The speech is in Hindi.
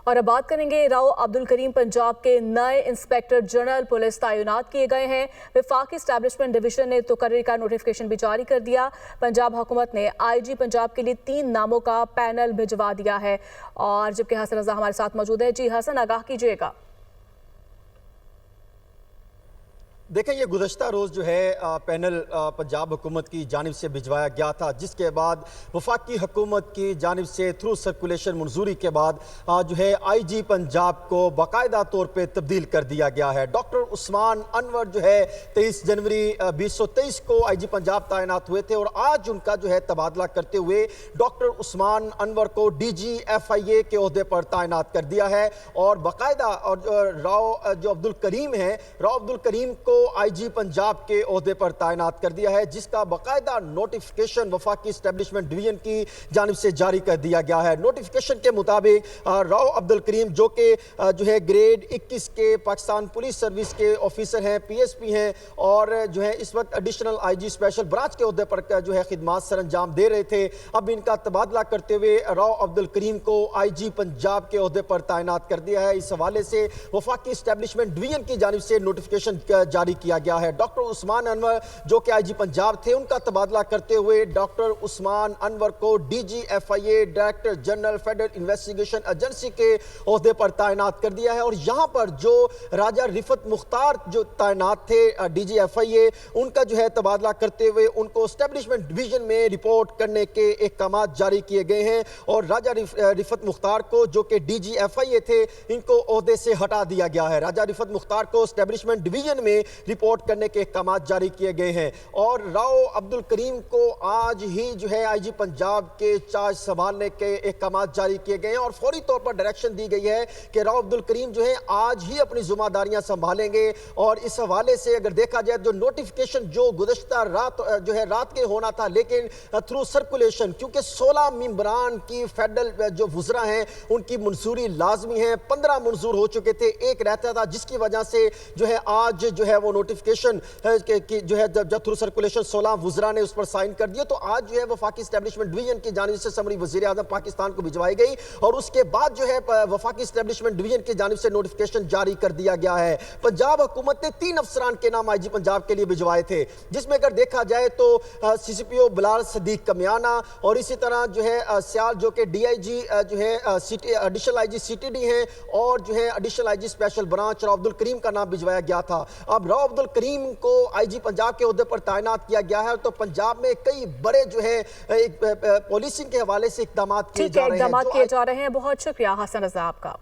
और अब बात करेंगे, राव अब्दुल करीम पंजाब के नए इंस्पेक्टर जनरल पुलिस तैनात किए गए हैं। वफाकी एस्टैब्लिशमेंट डिवीजन ने तकर्री का नोटिफिकेशन भी जारी कर दिया। पंजाब हुकूमत ने आईजी पंजाब के लिए 3 नामों का पैनल भिजवा दिया है। और जबकि हसन रजा हमारे साथ मौजूद है। जी हसन, आगाह कीजिएगा। देखें, ये गुज़श्ता रोज़ जो है पैनल पंजाब हुकूमत की जानिब से भिजवाया गया था, जिसके बाद वफाकी हुकूमत की जानिब से थ्रू सर्कुलेशन मंजूरी के बाद जो है आईजी पंजाब को बाकायदा तौर पे तब्दील कर दिया गया है। डॉक्टर उस्मान अनवर जो है 23 जनवरी 2023 को आईजी पंजाब तैनात हुए थे और आज उनका जो है तबादला करते हुए डॉक्टर उस्मान अनवर को DGFIA के ओहदे पर तैनात कर दिया है। और बाकायदा और राव जो अब्दुल करीम है, राव अब्दुल करीम को आईजी पंजाब के ओहदे पर तैनात कर दिया है, जिसका बाकायदा नोटिफिकेशन वफाकी एस्टैब्लिशमेंट डिवीजन की जानिब से जारी कर दिया गया है। नोटिफिकेशन के मुताबिक राव अब्दुल करीम जो कि जो है ग्रेड 21 के पाकिस्तान पुलिस सर्विस के ऑफिसर हैं, PSP हैं और जो है इस वक्त एडिशनल आईजी स्पेशल ब्रांच के ओहदे पर जो है खिदमात सर अंजाम दे रहे थे। अब इनका तबादला करते हुए राव अब्दुल करीम को आईजी पंजाब के ओहदे पर तैनात कर दिया है। इस हवाले से वफाकी एस्टैब्लिशमेंट डिवीजन की जानिब से नोटिफिकेशन जारी किया गया है। डॉक्टर उस्मान अनवर जो कि आईजी पंजाब थे, उनका तबादला करते हुए डॉक्टर उस्मान अनवर को DGFIA director general federal investigation agency के ओहदे पर तैनात कर दिया है। और यहां पर जो राजा रिफत मुख्तार जो तैनात थे DGFIA, उनका जो है तबादला करते हुए उनको एस्टैब्लिशमेंट डिवीजन में रिपोर्ट करने के अहकाम जारी किए गए हैं। और राजा रिफत मुख्तार को जो कि DGFIA थे, इनको ओहदे से हटा दिया गया है। राजा रिफत मुख्तार को एस्टैब्लिशमेंट डिवीजन में रिपोर्ट करने के अहकाम जारी किए गए हैं। और राव अब्दुल करीम को आज ही जो है आईजी पंजाब के चार्ज संभालने के अहकाम जारी किए गए हैं और फौरी तौर पर डायरेक्शन दी गई है कि राव अब्दुल करीम जो है आज ही अपनी जिम्मेदारियां संभालेंगे। और इस हवाले से अगर देखा जाए तो नोटिफिकेशन जो गुज़श्ता रात जो है रात के होना था, लेकिन थ्रू सर्कुलेशन क्योंकि 16 मेंबरान की फेडरल जो वुज़रा हैं उनकी मंजूरी लाजमी है, 15 मंजूर हो चुके थे, एक रहता था, जिसकी वजह से जो है आज जो है वो नोटिफिकेशन कि जो है जब थ्रू सर्कुलेशन 16 वुज़रा ने उस पर साइन कर दिया, तो आज जो है वफाकी एस्टैब्लिशमेंट डिवीजन की जानिब से समरी वज़ीर आज़म पाकिस्तान को भिजवाई गई और उसके बाद जो है वफाकी एस्टैब्लिशमेंट डिवीजन की जानिब से नोटिफिकेशन जारी कर दिया गया है। पंजाब हुकूमत ने 3 अफसरान के नाम आईजी पंजाब के लिए भिजवाए थे, जिसमें अगर देखा जाए तो CCPO बिलाल सदीक कमियाना और इसी तरह जो है सियाल जो कि DIG जो है एडिशनल आईजी CTD हैं और जो है additional IG special branch Rao Abdul Karim का नाम भिजवाया गया था। अब राव अब्दुल करीम को आईजी पंजाब के ओहदे पर तैनात किया गया है, तो पंजाब में कई बड़े जो है पॉलिसिंग के हवाले से इकदाम किए जा रहे हैं। बहुत शुक्रिया हसन रजा आपका।